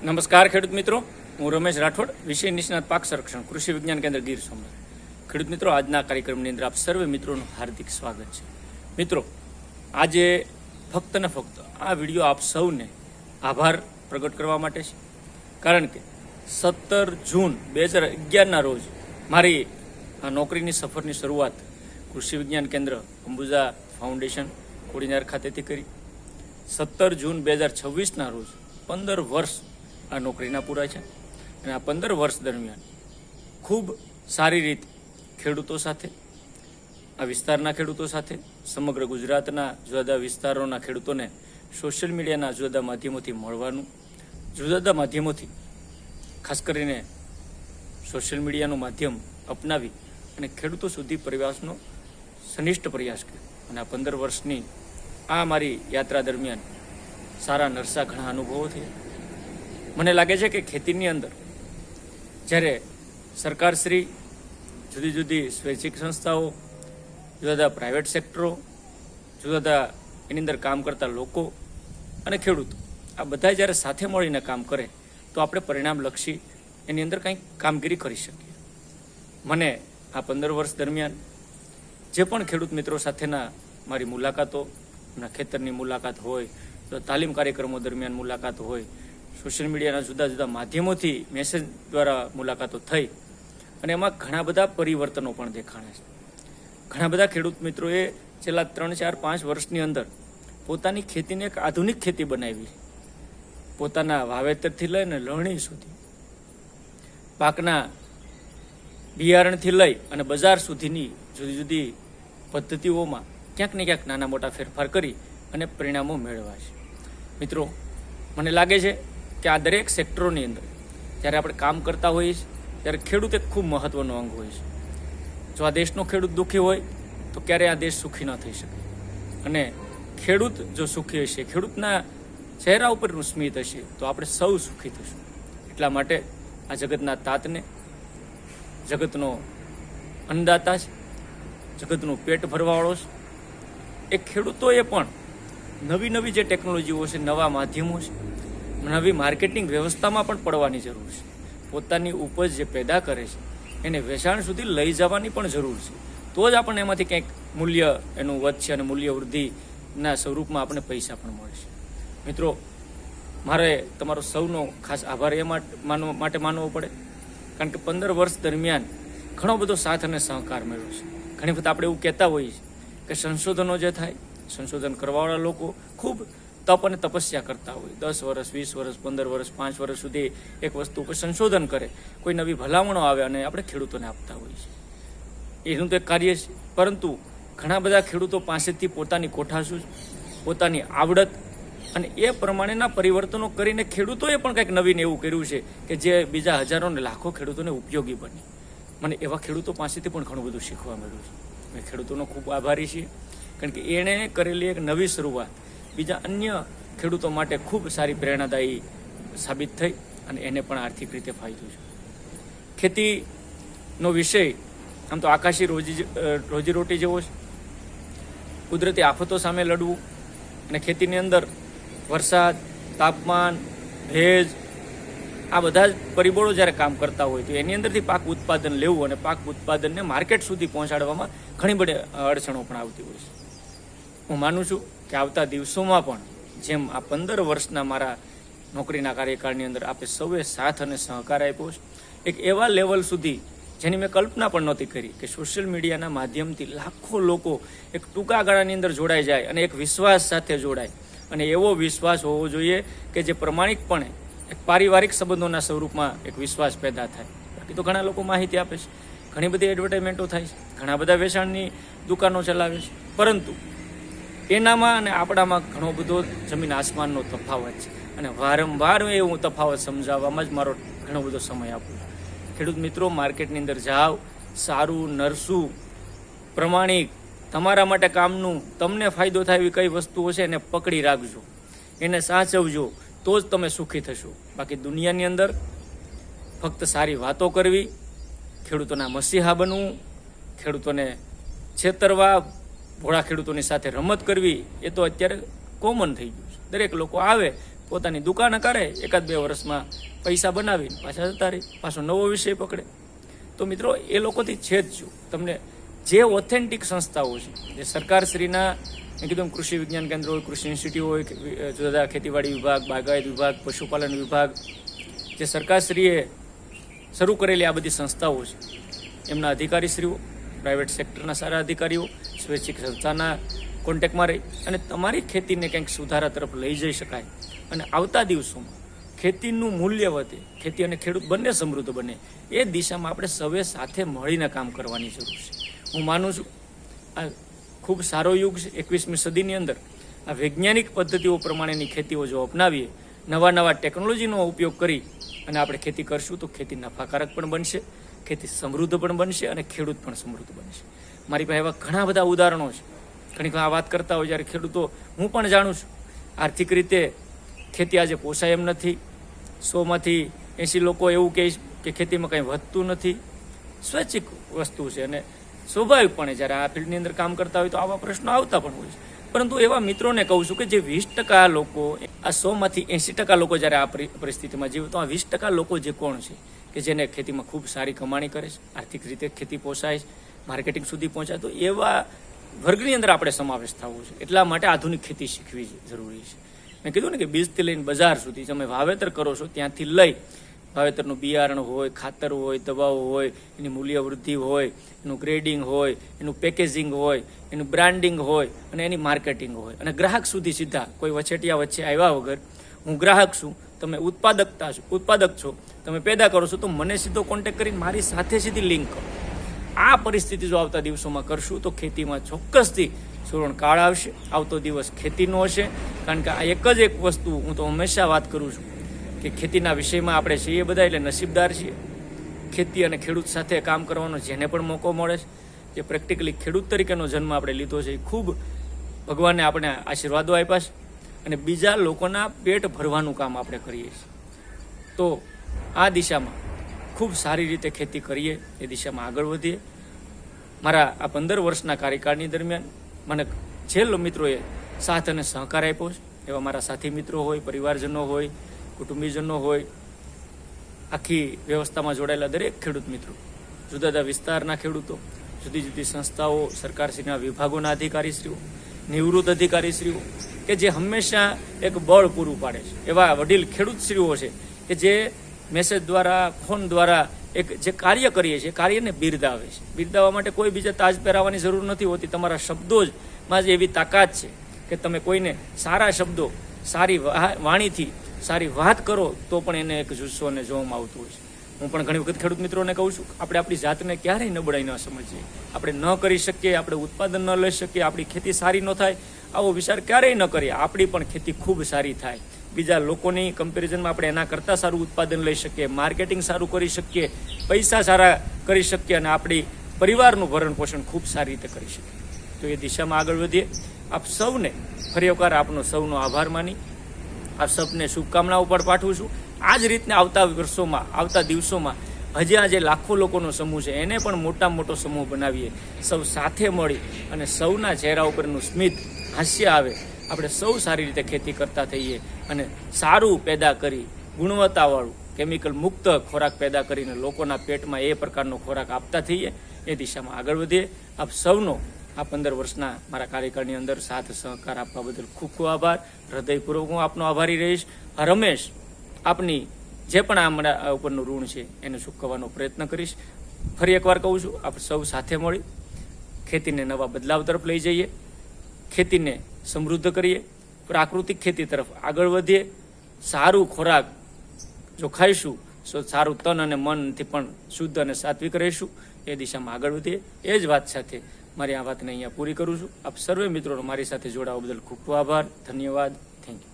નમસ્કાર ખેડૂત મિત્રો, હું રમેશ રાઠોડ, વિષય નિષ્ણાત પાક સંરક્ષણ, કૃષિ વિજ્ઞાન કેન્દ્ર ગીર સોમનાથ. ખેડૂત મિત્રો, આજના કાર્યક્રમની અંદર આપ સર્વે મિત્રોનું હાર્દિક સ્વાગત છે. મિત્રો, આજે ફક્ત ને ફક્ત આ વિડીયો આપ સૌને આભાર પ્રગટ કરવા માટે છે, કારણ કે 17 જૂન 2011ના રોજ મારી આ નોકરીની સફરની શરૂઆત કૃષિ વિજ્ઞાન કેન્દ્ર અંબુજા ફાઉન્ડેશન કોડીનાર ખાતેથી કરી. 17 જૂન 2026ના રોજ 15 વર્ષ આ નોકરીના પૂરા છે અને આ 15 વર્ષ દરમિયાન ખૂબ સારી રીતે ખેડૂતો સાથે, આ વિસ્તારના ખેડૂતો સાથે, સમગ્ર ગુજરાતના જુદા જુદા વિસ્તારોના ખેડૂતોને સોશિયલ મીડિયાના જુદા જુદા માધ્યમોથી મળવાનું, જુદા જુદા માધ્યમોથી ખાસ કરીને સોશિયલ મીડિયાનું માધ્યમ અપનાવી અને ખેડૂતો સુધી પ્રયાસનો સનિષ્ઠ પ્રયાસ કર્યો. અને આ 15 વર્ષની આ મારી યાત્રા દરમિયાન સારા નરસા ઘણા અનુભવો થયા. મને લાગે છે કે ખેતીની અંદર જ્યારે સરકારશ્રી, જુદી જુદી સ્વૈચ્છિક સંસ્થાઓ, જુદા જુદા પ્રાઇવેટ સેક્ટરો, જુદા જુદા એની અંદર કામ કરતા લોકો અને ખેડૂતો આ બધા જ્યારે સાથે મળીને કામ કરે તો આપણે પરિણામલક્ષી એની અંદર કંઈક કામગીરી કરી શકીએ. મને આ 15 વર્ષ દરમિયાન જે પણ ખેડૂત મિત્રો સાથેના મારી મુલાકાતો, એમના ખેતરની મુલાકાત હોય, તો તાલીમ કાર્યક્રમો દરમિયાન મુલાકાત હોય, સોશિયલ મીડિયાના જુદા જુદા માધ્યમોથી મેસેજ દ્વારા મુલાકાતો થઈ અને એમાં ઘણા બધા પરિવર્તનો પણ દેખાણા છે. ઘણા બધા ખેડૂત મિત્રોએ છેલ્લા 3, 4, 5 વર્ષની અંદર પોતાની ખેતીને એક આધુનિક ખેતી બનાવી. પોતાના વાવેતરથી લઈને લણણી સુધી, પાકના બિયારણથી લઈ અને બજાર સુધીની જુદી જુદી પદ્ધતિઓમાં ક્યાંક ને ક્યાંક નાના મોટા ફેરફાર કરી અને પરિણામો મેળવ્યા છે. મિત્રો, મને લાગે છે કે આ દરેક સેક્ટરોની અંદર જ્યારે આપણે કામ કરતા હોઈએ છીએ ત્યારે ખેડૂત એક ખૂબ મહત્વનો અંગ હોય છે. જો આ દેશનો ખેડૂત દુઃખી હોય તો ક્યારેય આ દેશ સુખી ન થઈ શકે. અને ખેડૂત જો સુખી હશે, ખેડૂતના ચહેરા ઉપરનું સ્મિત હશે, તો આપણે સૌ સુખી થશું. એટલા માટે આ જગતના તાતને, જગતનો અન્નદાતા છે, જગતનું પેટ ભરવાવાળો છે, એ ખેડૂતોએ પણ નવી નવી જે ટેકનોલોજીઓ છે, નવા માધ્યમો છે, નવી માર્કેટિંગ વ્યવસ્થામાં પણ પડવાની જરૂર છે. પોતાની ઉપજ જે પેદા કરે છે એને વેચાણ સુધી લઈ જવાની પણ જરૂર છે. તો જ આપણને એમાંથી કંઈક મૂલ્ય એનું વધશે અને મૂલ્ય વૃદ્ધિના સ્વરૂપમાં આપણને પૈસા પણ મળશે. મિત્રો, મારે તમારો સૌનો ખાસ આભાર એ માટે માનવો પડે, કારણ કે 15 વર્ષ દરમિયાન ઘણો બધો સાથ અને સહકાર મળ્યો છે. ઘણી વખત આપણે એવું કહેતા હોઈએ છીએ કે સંશોધનો જે થાય, સંશોધન કરવાવાળા લોકો ખૂબ તપ અને તપસ્યા કરતા હોય. 10 વર્ષ, 20 વર્ષ, 15 વર્ષ, 5 વર્ષ સુધી એક વસ્તુ ઉપર સંશોધન કરે, કોઈ નવી ભલામણો આવે અને આપણે ખેડૂતોને આપતા હોઈએ છીએ. એનું તો એક કાર્ય છે. પરંતુ ઘણા બધા ખેડૂતો પાસેથી પોતાની કોઠાસૂઝ, પોતાની આવડત અને એ પ્રમાણેના પરિવર્તનો કરીને ખેડૂતોએ પણ કંઈક નવીન એવું કર્યું છે કે જે બીજા હજારો ને લાખો ખેડૂતોને ઉપયોગી બને. મને એવા ખેડૂતો પાસેથી પણ ઘણું બધું શીખવા મળ્યું છે. મેં ખેડૂતોનો ખૂબ આભારી છીએ, કારણ કે એણે કરેલી એક નવી શરૂઆત બીજા અન્ય ખેડૂતો માટે ખૂબ સારી પ્રેરણાદાયી સાબિત થઈ અને એને પણ આર્થિક રીતે ફાયદો છે. ખેતીનો વિષય આમ તો આકાશી રોજીરોટી જેવો છે. કુદરતી આફતો સામે લડવું અને ખેતીની અંદર વરસાદ, તાપમાન, ભેજ, આ બધા જ પરિબળો જ્યારે કામ કરતા હોય તો એની અંદરથી પાક ઉત્પાદન લેવું અને પાક ઉત્પાદનને માર્કેટ સુધી પહોંચાડવામાં ઘણી બધી અડચણો પણ આવતી હોય છે. હું માનું છું કે આવતા દિવસોમાં પણ જેમ આ 15 વર્ષના મારા નોકરીના કાર્યકાળની અંદર આપણે સૌએ સાથ અને સહકાર આપ્યો છે, એક એવા લેવલ સુધી જેની મેં કલ્પના પણ નહોતી કરી કે સોશિયલ મીડિયાના માધ્યમથી લાખો લોકો એક ટૂંકા ગાળાની અંદર જોડાઈ જાય અને એક વિશ્વાસ સાથે જોડાય. અને એવો વિશ્વાસ હોવો જોઈએ કે જે પ્રમાણિકપણે એક પારિવારિક સંબંધોના સ્વરૂપમાં એક વિશ્વાસ પેદા થાય. બાકી તો ઘણા લોકો માહિતી આપે છે, ઘણી બધી એડવર્ટાઇઝમેન્ટો થાય છે, ઘણા બધા વેચાણની દુકાનો ચલાવે છે, પરંતુ એનામાં અને આપણામાં ઘણો બધો જમીન આસમાનનો તફાવત છે. અને વારંવાર એવું તફાવત સમજાવવામાં જ મારો ઘણો બધો સમય આપું. ખેડૂત મિત્રો, માર્કેટની અંદર જાઓ, સારું, નરસું, પ્રમાણિક, તમારા માટે કામનું, તમને ફાયદો થાય એવી કઈ વસ્તુઓ છે એને પકડી રાખજો, એને સાચવજો, તો જ તમે સુખી થશો. બાકી દુનિયાની અંદર ફક્ત સારી વાતો કરવી, ખેડૂતોના મસીહા બનવું, ખેડૂતોને છેતરવા, ભોળા ખેડૂતોની સાથે રમત કરવી, એ તો અત્યારે કોમન થઈ ગયું છે. દરેક લોકો આવે, પોતાની દુકાન કરે, 1-2 વર્ષમાં પૈસા બનાવીને પાછા જતા રહે, પાછો નવો વિષય પકડે. તો મિત્રો એ લોકોથી છે જ શું, તમને જે ઓથેન્ટિક સંસ્થાઓ છે, જે સરકારશ્રીના મેં કીધું કૃષિ વિજ્ઞાન કેન્દ્ર હોય, કૃષિ ઇન્સ્ટિટ્યૂટ હોય, જુદા ખેતીવાડી વિભાગ, બાગાયત વિભાગ, પશુપાલન વિભાગ, જે સરકારશ્રીએ શરૂ કરેલી આ બધી સંસ્થાઓ છે, એમના અધિકારીશ્રીઓ, પ્રાઇવેટ સેક્ટરના સારા અધિકારીઓ, સ્વૈચ્છિક સંસ્થાના કોન્ટેક્ટમાં રહી અને તમારી ખેતીને કંઈક સુધારા તરફ લઈ જઈ શકાય અને આવતા દિવસોમાં ખેતીનું મૂલ્ય વધે, ખેતી અને ખેડૂત બંને સમૃદ્ધ બને, એ દિશામાં આપણે સૌએ સાથે મળીને કામ કરવાની જરૂર છે. હું માનું છું આ ખૂબ સારો યુગ છે. 21મી સદીની અંદર આ વૈજ્ઞાનિક પદ્ધતિઓ પ્રમાણેની ખેતીઓ જો અપનાવીએ, નવા ટેકનોલોજીનો ઉપયોગ કરી અને આપણે ખેતી કરશું તો ખેતી નફાકારક પણ બનશે, ખેતી સમૃદ્ધ પણ બનશે અને ખેડૂત પણ સમૃદ્ધ બનશે. મારી પાસે એવા ઘણા બધા ઉદાહરણો છે. ઘણી આ વાત કરતા હોય જ્યારે ખેડૂતો, હું પણ જાણું છું, આર્થિક રીતે ખેતી આજે પોસાય એમ નથી. 100માંથી 80 લોકો એવું કહે કે ખેતીમાં કંઈ વધતું નથી. સ્વૈચ્છિક વસ્તુ છે અને સ્વાભાવિકપણે જ્યારે આ ફિલ્ડની અંદર કામ કરતા હોય તો આવા પ્રશ્નો આવતા પણ હોય છે. પરંતુ એવા મિત્રોને કહું છું કે જે 20% લોકો, આ 100માંથી 80% લોકો જ્યારે આ પરિસ્થિતિમાં જીવે, તો આ 20% લોકો જે કોણ છે કે જેને ખેતીમાં ખૂબ સારી કમાણી કરે છે, આર્થિક રીતે ખેતી પોસાય છે, માર્કેટિંગ સુધી પહોંચાય, તો એવા વર્ગની અંદર આપણે સમાવેશ થવો છે. એટલા માટે આધુનિક ખેતી શીખવી જરૂરી છે. મેં કીધું ને કે બીજથી લઈને બજાર સુધી તમે વાવેતર કરો છો, ત્યાંથી લઈ વાવેતરનું બિયારણ હોય, ખાતર હોય, દવાઓ હોય, એની મૂલ્ય વૃદ્ધિ હોય, એનું ગ્રેડિંગ હોય, એનું પેકેજિંગ હોય, એનું બ્રાન્ડિંગ હોય અને એની માર્કેટિંગ હોય અને ગ્રાહક સુધી સીધા કોઈ વચેટિયા વચ્ચે આવ્યા વગર, હું ગ્રાહક છું, તમે ઉત્પાદક છો, તમે પેદા કરો છો, તો મને સીધો કોન્ટેક્ટ કરીને મારી સાથે સીધી લિંક કરો. આ પરિસ્થિતિ જો આવતા દિવસોમાં કરશું તો ખેતીમાં ચોક્કસથી સુવર્ણકાળ આવશે. આવતો દિવસ ખેતીનો હશે, કારણ કે આ એક જ એક વસ્તુ હું તો હંમેશા વાત કરું છું કે ખેતીના વિષયમાં આપણે છીએ બધા એટલે નસીબદાર છીએ. ખેતી અને ખેડૂત સાથે કામ કરવાનો જેને પણ મોકો મળે છે, જે પ્રેક્ટિકલી ખેડૂત તરીકેનો જન્મ આપણે લીધો છે, એ ખૂબ ભગવાને આપણે આશીર્વાદો આપ્યા છે અને બીજા લોકોના પેટ ભરવાનું કામ આપણે કરીએ છીએ. તો આ દિશામાં ખૂબ સારી રીતે ખેતી કરીએ, એ દિશામાં આગળ વધીએ. મારા આ 15 વર્ષના કાર્યકાળની દરમિયાન મને જે મિત્રોએ સાથ અને સહકાર આપ્યો છે, એવા મારા સાથી મિત્રો હોય, પરિવારજનો હોય, કુટુંબીજનો હોય, આખી વ્યવસ્થામાં જોડાયેલા દરેક ખેડૂત મિત્રો, જુદા જુદા વિસ્તારના ખેડૂતો, જુદી જુદી સંસ્થાઓ, સરકારશ્રીના વિભાગોના અધિકારીશ્રીઓ, નિવૃત્ત અધિકારીશ્રીઓ કે જે હંમેશા એક બળ પૂરું પાડે છે, એવા વડીલ ખેડૂતશ્રીઓ છે કે જે મેસેજ દ્વારા, ફોન દ્વારા એક જે કાર્ય કરીએ છીએ, કાર્યને બિરદાવે છે. બિરદાવવા માટે કોઈ બીજા તાજ પહેરાવવાની જરૂર નથી હોતી. તમારા શબ્દો જ માં જ એવી તાકાત છે કે તમે કોઈને સારા શબ્દો, સારી વાણીથી સારી વાત કરો તો પણ એને એક જુસ્સો અને જોમ આવતું હોય છે. હું પણ ઘણી વખત ખેડૂત મિત્રોને કહું છું, આપણે આપણી જાતને ક્યારેય નબળાઈ ન સમજીએ. આપણે ન કરી શકીએ, આપણે ઉત્પાદન ન લઈ શકીએ, આપણી ખેતી સારી ન થાય, આવો વિચાર ક્યારેય ન કરીએ. આપણી પણ ખેતી ખૂબ સારી થાય. બીજા લોકોની કમ્પેરિઝનમાં આપણે એના કરતાં સારું ઉત્પાદન લઈ શકીએ, માર્કેટિંગ સારું કરી શકીએ, પૈસા સારા કરી શકીએ અને આપણી પરિવારનું ભરણ પોષણ ખૂબ સારી રીતે કરી શકીએ. તો એ દિશામાં આગળ વધીએ. આપ સૌને ફરી એકવાર આપનો સૌનો આભાર માની આપ સૌને શુભકામનાઓ પણ પાઠવું છું. આ જ રીતના આવતા વર્ષોમાં, આવતા દિવસોમાં હજી આ જે લાખો લોકોનો સમૂહ છે એને પણ મોટામાં મોટો સમૂહ બનાવીએ, સૌ સાથે મળી અને સૌના ચહેરા ઉપરનું સ્મિત, હાસ્ય આવે, આપણે સૌ સારી રીતે ખેતી કરતા થઈએ અને સારું પેદા કરી, ગુણવત્તાવાળું, કેમિકલ મુક્ત ખોરાક પેદા કરીને લોકોના પેટમાં એ પ્રકારનો ખોરાક આપતા થઈએ. એ દિશામાં આગળ વધીએ. આપ સૌનો આ 15 વર્ષના મારા કાર્યકાળની અંદર સાથ સહકાર આપવા બદલ ખૂબ ખૂબ આભાર. હૃદયપૂર્વક હું આપનો આભારી રહીશ. રમેશ, આપની જે પણ આ મારા ઉપરનું ઋણ છે એને ચૂકવવાનો પ્રયત્ન કરીશ. ફરી એકવાર કહું છું, આપ સૌ સાથે મળી ખેતીને નવા બદલાવ તરફ લઈ જઈએ, ખેતીને સમૃદ્ધ કરીએ, પ્રાકૃતિક ખેતી તરફ આગળ વધીએ. સારું ખોરાક જો ખાઈશું તો સારું તન અને મનથી પણ શુદ્ધ અને સાત્વિક રહીશું. એ દિશામાં આગળ વધીએ. એ જ વાત સાથે મારી આ વાતને અહીંયા પૂરી કરું છું. આપ સર્વે મિત્રોનો મારી સાથે જોડાવા બદલ ખૂબ ખૂબ આભાર. ધન્યવાદ. Thank you.